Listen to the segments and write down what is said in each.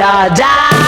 or die.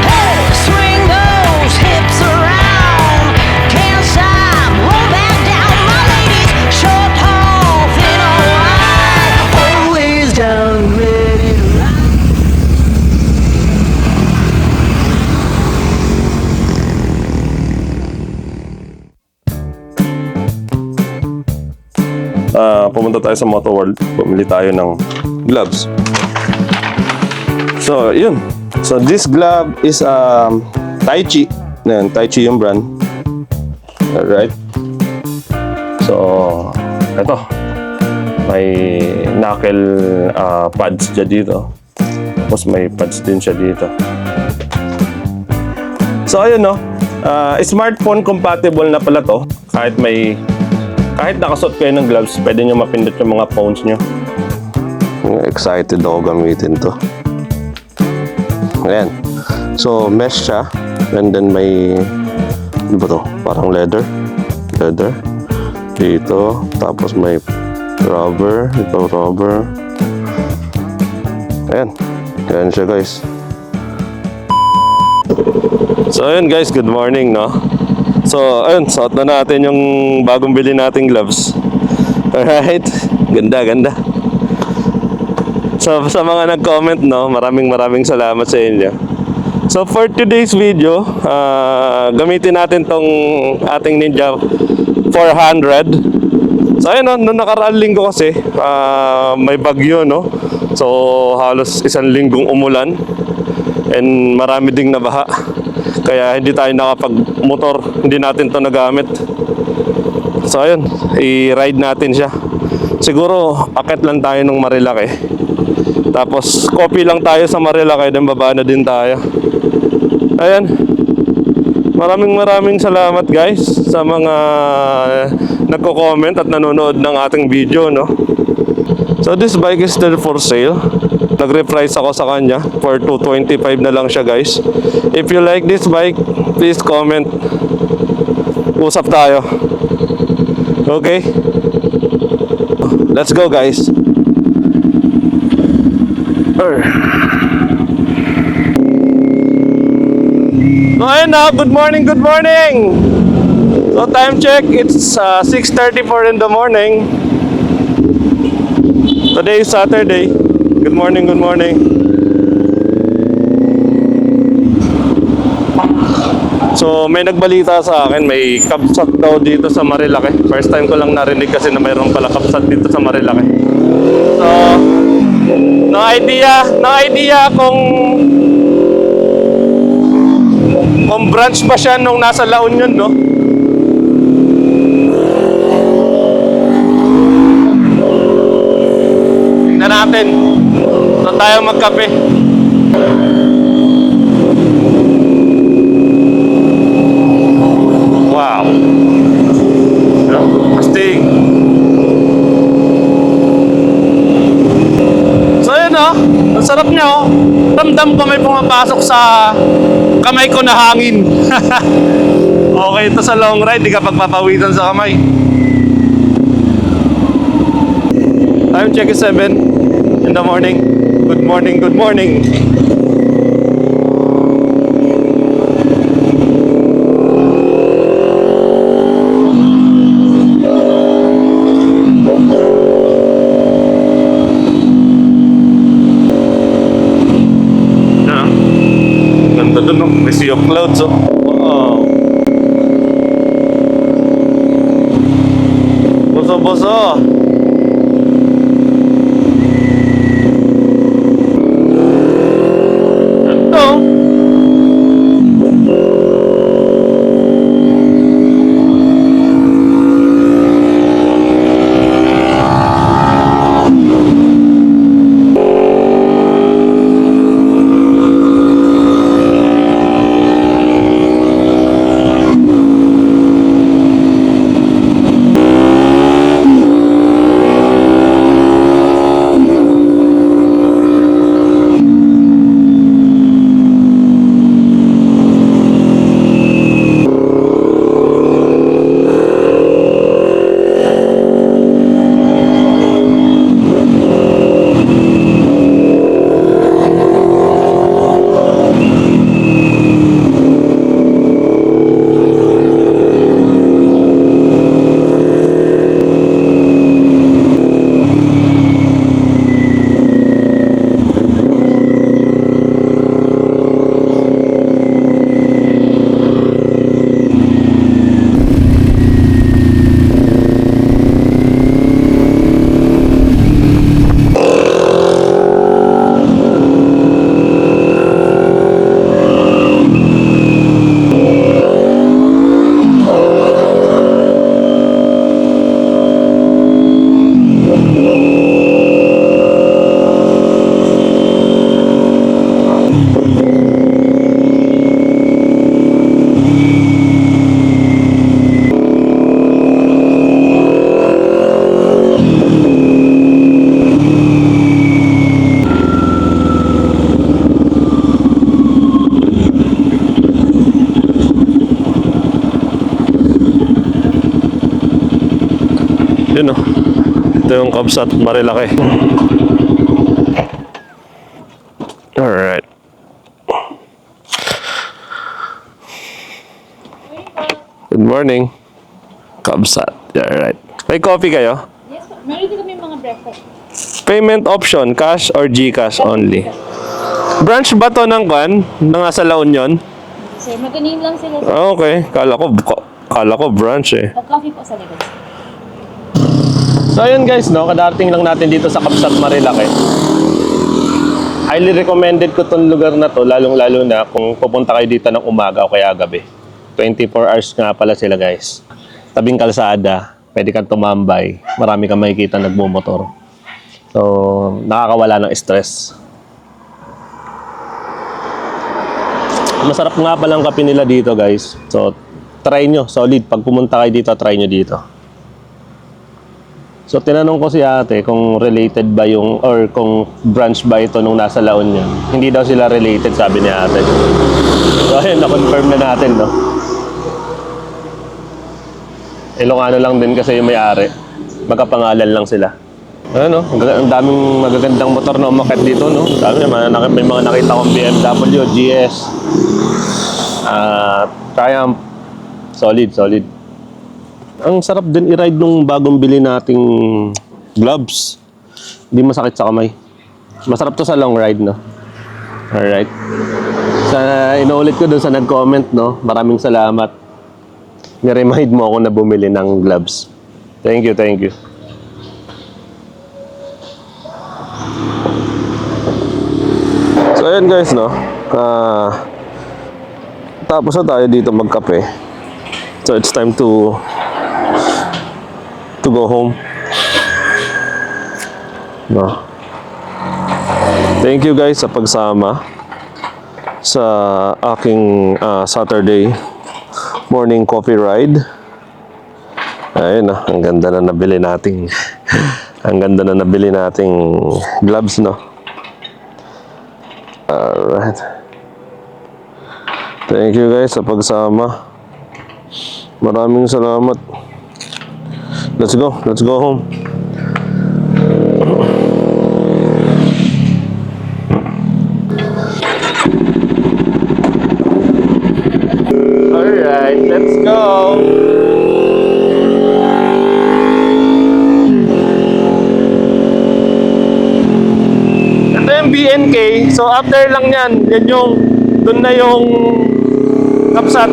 Hey, swing those hips around. Can't stop, roll back down. My ladies, short, tall, thin or wide, always down, ready to ride. Pumunta tayo sa Moto World, bumili tayo ng gloves. So, yun. So, this glove is Tai Chi. Yan, Tai Chi yung brand. Alright. So, eto. May knuckle pads siya dito. Tapos may pads din siya dito. So, ayun no. Smartphone compatible na pala to. Kahit nakasuot kayo ng gloves, pwede nyo mapindot yung mga phones nyo. Excited ako gamitin to. Ayan. So, mesh siya. And then may... Ano ba to? Parang leather. Dito. Tapos may rubber. Ito rubber. Ayan. Ayan siya guys. So, ayun guys. Good morning, no? So, ayun, suot na natin yung bagong bili nating gloves. Alright, ganda. So, sa mga nag-comment, no, maraming salamat sa inyo. So, for today's video, gamitin natin tong ating Ninja 400. So, ayun, no, noong nakaraang linggo kasi, may bagyo, no? So, halos isang linggong umulan. And marami ding nabaha. Kaya hindi tayo nakapag-motor, hindi natin to nagamit. So ayun, i-ride natin siya. Siguro, akit lang tayo ng Marilaki. Tapos, copy lang tayo sa Marilaki, then baba na din tayo. Ayan. Maraming salamat guys sa mga nagko-comment at nanonood ng ating video, no? So this bike is still for sale. Nag-reprice ako sa kanya for 225 na lang siya guys. If you like this bike, please comment. Usap tayo. Okay? Let's go guys. So ayun na, good morning. So time check, it's 6:34 in the morning. Today is Saturday. Good morning. So may nagbalita sa akin, may kabsat daw dito sa Marilaki. First time ko lang narinig kasi na mayroon pala kabsat dito sa Marilaki. So, no idea kung branch pa siya nung nasa La Union, no? Tingnan natin. Doon tayo magkape. Wow. Astig. So yun oh. Ang sarap niya oh. Ramdam ko may pumapasok sa kamay ko na hangin. Okay ito sa long ride. Di ka pagpapawisan sa kamay. Time check is 7 in the morning. Good morning. Ganda dun, no? May sea of clouds, oh. Wow. Boso. Ayun oh. Ito yung Kabsat Marilaki. Alright. Good morning. Kabsat. Yeah, right. May coffee kayo? Yes, po. Meron din kami mga breakfast. Payment option, cash or GCash only? Branch ba to ng kan? Nasa La Union? Sir, magaling lang sila. Ah, okay. Kala ko branch eh. Pag-coffee po sa likod. So ayun guys, no, kadarating lang natin dito sa Kabsat Marilaki. Highly recommended ko tong lugar na to, lalong-lalo na kung pupunta kayo dito ng umaga o kaya gabi. 24 hours nga pala sila guys. Tabing kalsada, pwede kang tumambay, marami kang makikita nagmumotor. So, nakakawala ng stress. Masarap nga palang kape nila dito guys. So, try nyo, solid. Pag pumunta kayo dito, try nyo dito. So, tinanong ko si ate kung related ba yung, or kung branch ba ito nung nasa La Union. Hindi daw sila related, sabi ni ate. So, ayun, na-confirm na natin, no? Ilocano lang din kasi yung may-ari. Magkapangalan lang sila. Ano, ang daming magagandang motor na umakit dito, no? Sabi, may mga nakita kong BMW, GS, Triumph. Solid. Ang sarap din i-ride nung bagong bili nating gloves. Hindi masakit sa kamay. Masarap to sa long ride, no? Alright. Inuulit ko dun sa nag-comment, no? Maraming salamat. Ni-remind mo ako na bumili ng gloves. Thank you. So ayan guys, no? Tapos na tayo dito magkape. So it's time to go home. No. Thank you guys sa pagsama sa aking Saturday morning coffee ride. Ayun na, ang ganda na nabili nating gloves, no? Alright. Thank you guys sa pagsama. Maraming salamat. Let's go home. Alright, let's go. Ito yung BNK. So after lang yan, yan yung, dun na yung Kabsat.